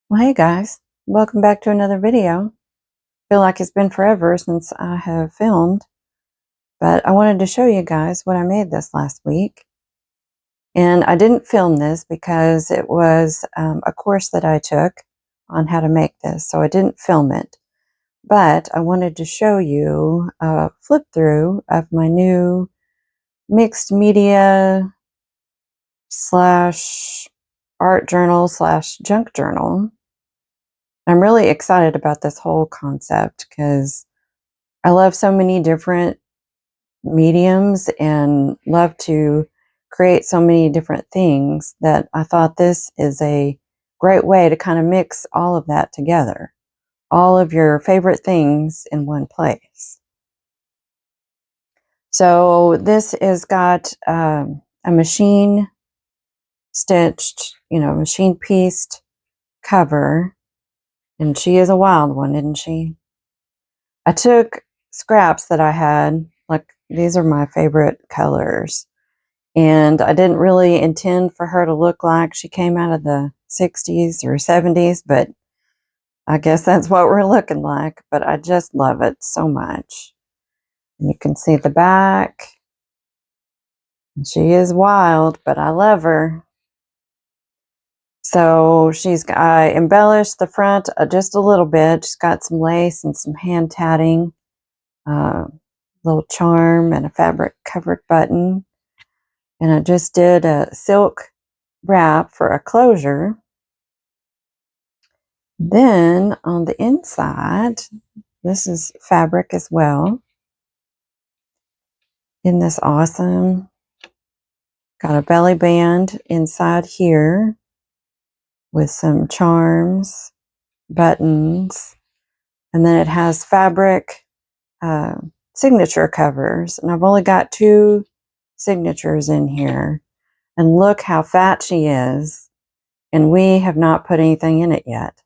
Well, hey guys, welcome back to another video. Feel like it's been forever since I have filmed, but I wanted to show you guys what I made this last week. And I didn't film this because it was a course that I took on how to make this, so I didn't film it. But I wanted to show you a flip through of my new mixed media slash art journal slash junk journal. I'm really excited about this whole concept because I love so many different mediums and love to create so many different things that I thought this is a great way to kind of mix all of that together. All of your favorite things in one place. So this has got a machine stitched, machine pieced cover. And she is a wild one, isn't she? I took scraps that I had, like these are my favorite colors. And I didn't really intend for her to look like she came out of the 60s or 70s, but I guess that's what we're looking like. But I just love it so much. And you can see the back. She is wild, but I love her. So I embellished the front just a little bit. She's got some lace and some hand tatting, little charm and a fabric covered button. And I just did a silk wrap for a closure. Then on the inside, this is fabric as well. Isn't this awesome? Got a belly band inside here with some charms, buttons, and then it has fabric signature covers. And I've only got 2 signatures in here. And look how fat she is. And we have not put anything in it yet.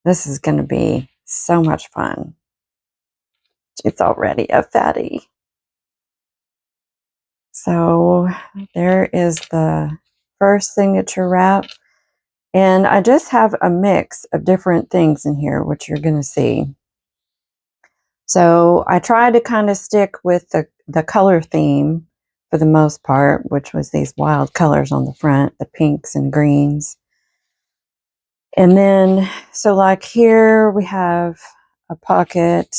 This is going to be so much fun. It's already a fatty. So there is the first signature wrap. And I just have a mix of different things in here, which you're going to see. So I tried to kind of stick with the color theme for the most part, which was these wild colors on the front, the pinks and greens. And then, so like here we have a pocket,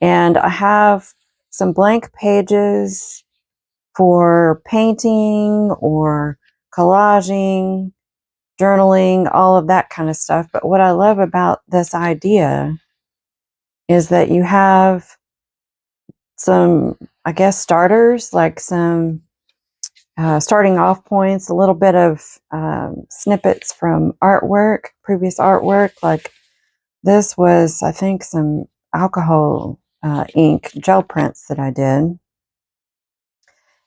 and I have some blank pages for painting or collaging, journaling, all of that kind of stuff. But what I love about this idea is that you have some, I guess, starters, like some starting off points, a little bit of snippets from artwork, previous artwork. Like this was, I think, some alcohol ink gel prints that I did.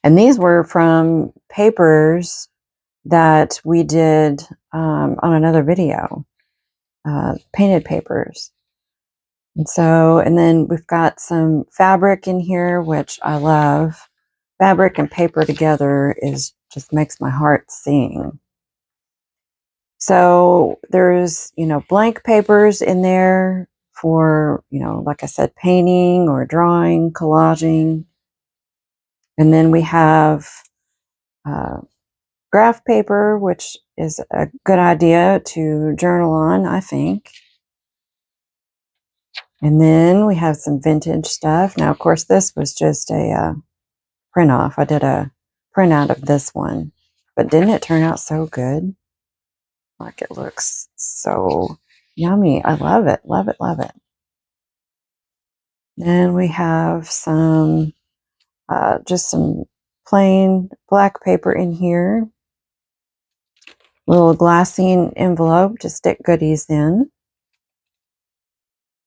And these were from papers that we did on another video, painted papers. And then we've got some fabric in here, which I love. Fabric and paper together just makes my heart sing. So there's, blank papers in there for, like I said, painting or drawing, collaging. And then we have graph paper, which is a good idea to journal on, I think. And then we have some vintage stuff. Now, of course, this was just a print off. I did a print out of this one, but didn't it turn out so good? Like, it looks so yummy. I love it, love it, love it. Then we have some, just some plain black paper in here. Little glassine envelope to stick goodies in.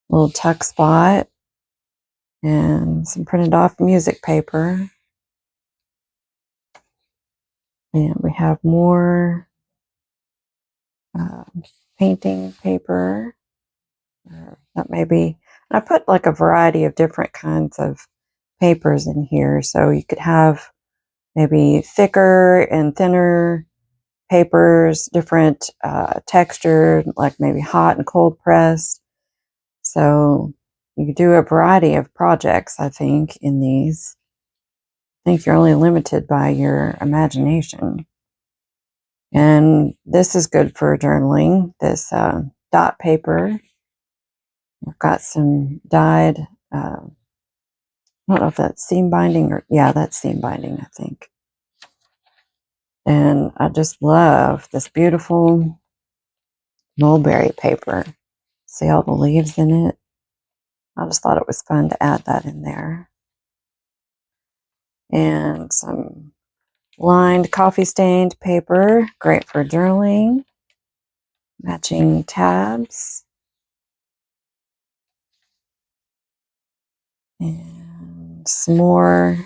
Little tuck spot. And some printed off music paper. And we have more painting paper. That may be, I put like a variety of different kinds of papers in here. So you could have maybe thicker and thinner papers, different texture, like maybe hot and cold pressed. So you could do a variety of projects, I think, in these. I think you're only limited by your imagination. And this is good for journaling, this dot paper. I've got some dyed, I don't know if that's seam binding or, yeah, that's seam binding, I think. And I just love this beautiful mulberry paper. See all the leaves in it? I just thought it was fun to add that in there. And some lined coffee stained paper, great for journaling. Matching tabs. And some more,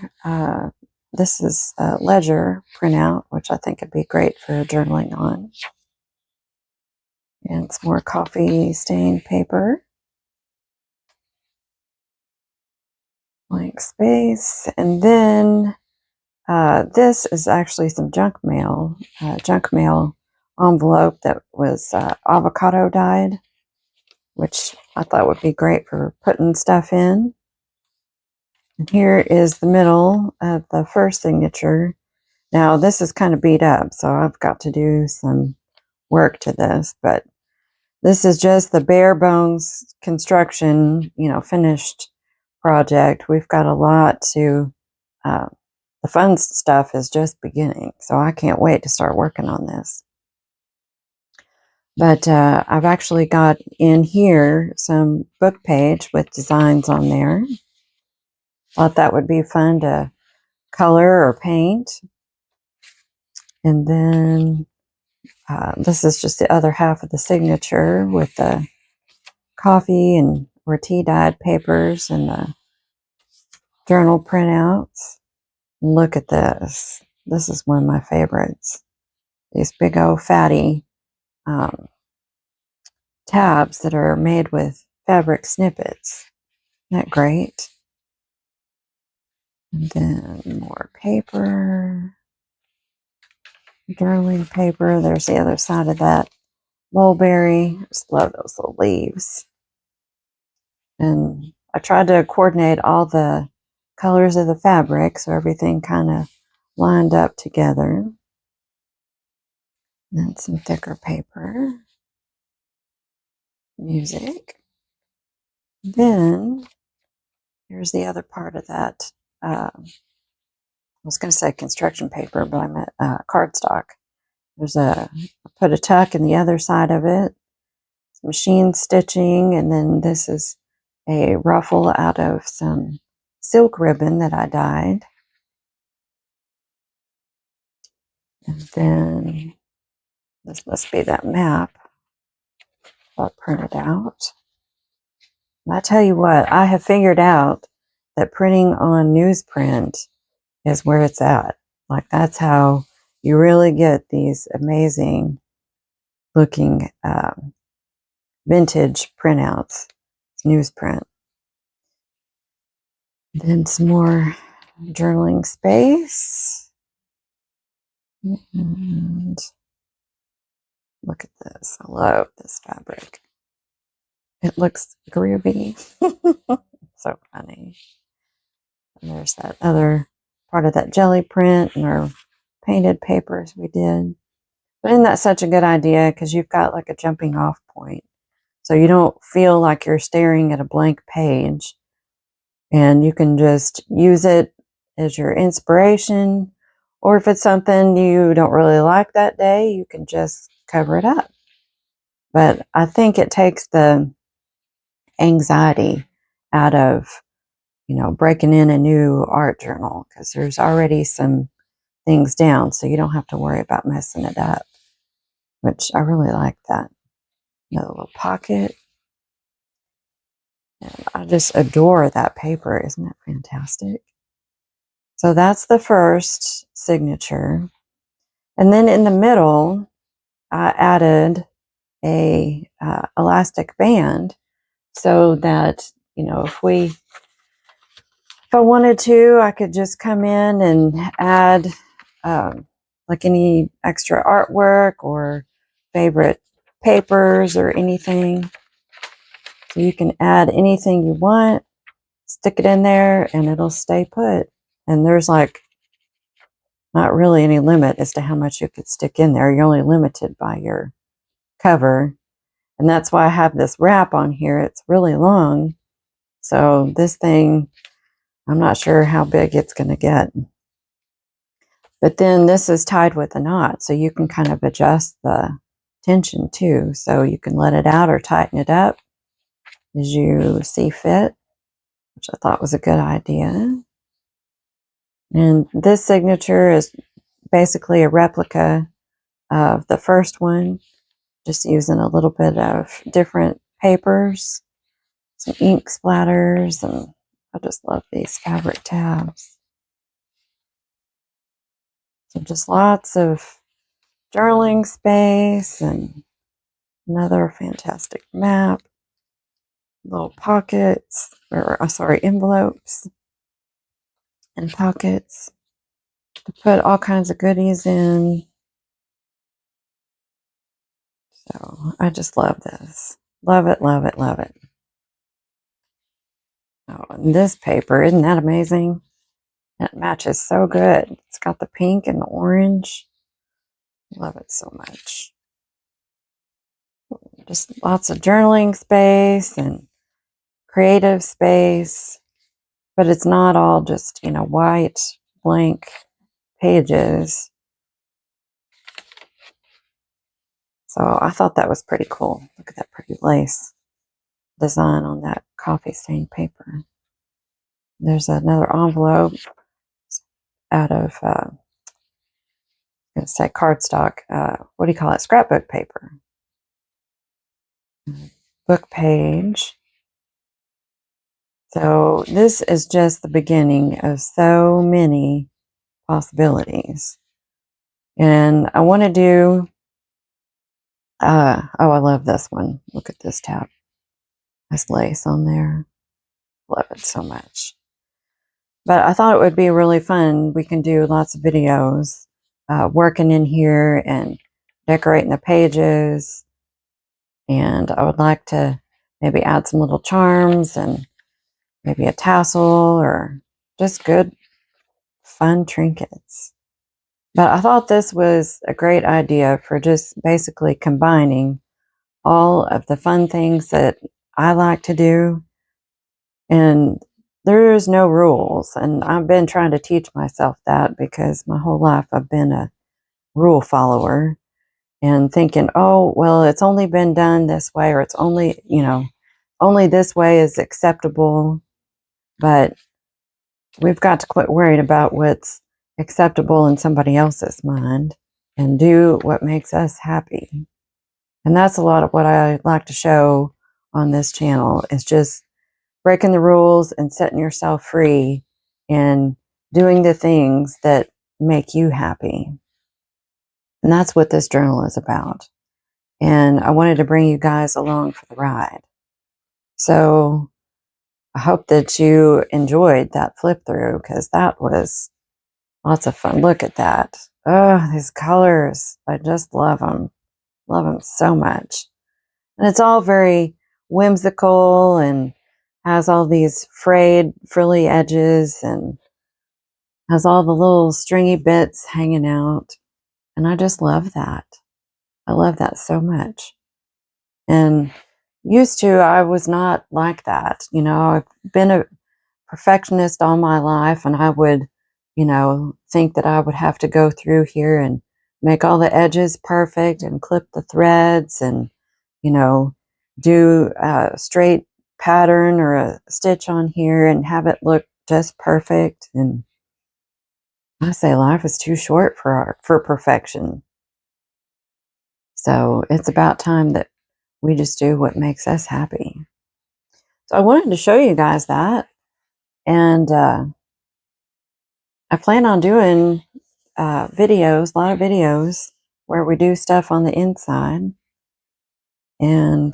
this is a ledger printout, which I think would be great for journaling on. And some more coffee stained paper. Blank space. And then this is actually some junk mail envelope that was avocado dyed, which I thought would be great for putting stuff in. And here is the middle of the first signature. Now this is kind of beat up, so I've got to do some work to this, but this is just the bare bones construction, finished project. We've got a lot to, the fun stuff is just beginning, so I can't wait to start working on this. But I've actually got in here some book page with designs on there. Thought that would be fun to color or paint. And then this is just the other half of the signature with the coffee and or tea dyed papers and the journal printouts. Look at this. This is one of my favorites. These big old fatty tabs that are made with fabric snippets. Isn't that great? And then more paper. Journaling paper. There's the other side of that mulberry. Just love those little leaves. And I tried to coordinate all the colors of the fabric so everything kind of lined up together. And then some thicker paper. Music. Then here's the other part of that. I was going to say construction paper, but I meant cardstock. I put a tuck in the other side of it. Machine stitching, and then this is a ruffle out of some silk ribbon that I dyed. And then this must be that map I printed out. And I tell you what, I have figured out that printing on newsprint is where it's at. Like, that's how you really get these amazing looking vintage printouts. It's newsprint. Then some more journaling space. And look at this. I love this fabric. It looks groovy. So funny. And there's that other part of that jelly print and our painted papers we did. But isn't that such a good idea? Because you've got like a jumping off point. So you don't feel like you're staring at a blank page. And you can just use it as your inspiration. Or if it's something you don't really like that day, you can just cover it up. But I think it takes the anxiety out of, breaking in a new art journal, because there's already some things down, so you don't have to worry about messing it up, which I really like that. Another little pocket. And I just adore that paper. Isn't it fantastic? So that's the first signature. And then in the middle, I added a elastic band so that, if I wanted to, I could just come in and add like any extra artwork or favorite papers or anything. So you can add anything you want, stick it in there, and it'll stay put. And there's like not really any limit as to how much you could stick in there. You're only limited by your cover. And that's why I have this wrap on here. It's really long. So this thing, I'm not sure how big it's going to get. But then this is tied with a knot, so you can kind of adjust the tension too. So you can let it out or tighten it up as you see fit, which I thought was a good idea. And this signature is basically a replica of the first one, just using a little bit of different papers, some ink splatters, and I just love these fabric tabs. So just lots of journaling space and another fantastic map, little pockets, or sorry, envelopes and pockets to put all kinds of goodies in. So I just love this. Love it, love it, love it. Oh, and this paper, isn't that amazing? It matches so good. It's got the pink and the orange. Love it so much. Just lots of journaling space and creative space, but it's not all just, white blank pages. So I thought that was pretty cool. Look at that pretty lace design on that coffee stained paper. There's another envelope out of, I'm going to say cardstock. What do you call it? Scrapbook paper. Book page. So this is just the beginning of so many possibilities. And I want to do, oh, I love this one. Look at this tab. Nice lace on there. Love it so much. But I thought it would be really fun. We can do lots of videos working in here and decorating the pages. And I would like to maybe add some little charms and maybe a tassel or just good, fun trinkets. But I thought this was a great idea for just basically combining all of the fun things that I like to do. And there's no rules. And I've been trying to teach myself that because my whole life I've been a rule follower and thinking, oh, well, it's only been done this way, or it's only, only this way is acceptable. But we've got to quit worrying about what's acceptable in somebody else's mind and do what makes us happy. And that's a lot of what I like to show on this channel is just breaking the rules and setting yourself free and doing the things that make you happy. And that's what this journal is about. And I wanted to bring you guys along for the ride. So I hope that you enjoyed that flip through because that was lots of fun. Look at that. Oh, these colors. I just love them. Love them so much. And it's all very whimsical and has all these frayed, frilly edges and has all the little stringy bits hanging out. And I just love that. I love that so much. And used to, I was not like that. I've been a perfectionist all my life, and I would, think that I would have to go through here and make all the edges perfect and clip the threads and, do a straight pattern or a stitch on here and have it look just perfect. And I say life is too short for perfection. So it's about time that we just do what makes us happy. So I wanted to show you guys that. And I plan on doing videos, a lot of videos where we do stuff on the inside. And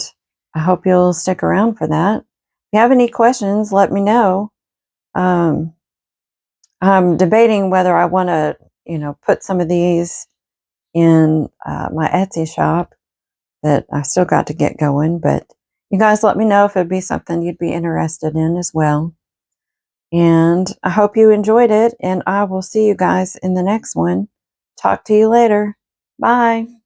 I hope you'll stick around for that. If you have any questions, let me know. I'm debating whether I want to, put some of these in my Etsy shop that I still got to get going. But you guys let me know if it'd be something you'd be interested in as well. And I hope you enjoyed it, and I will see you guys in the next one. Talk to you later. Bye.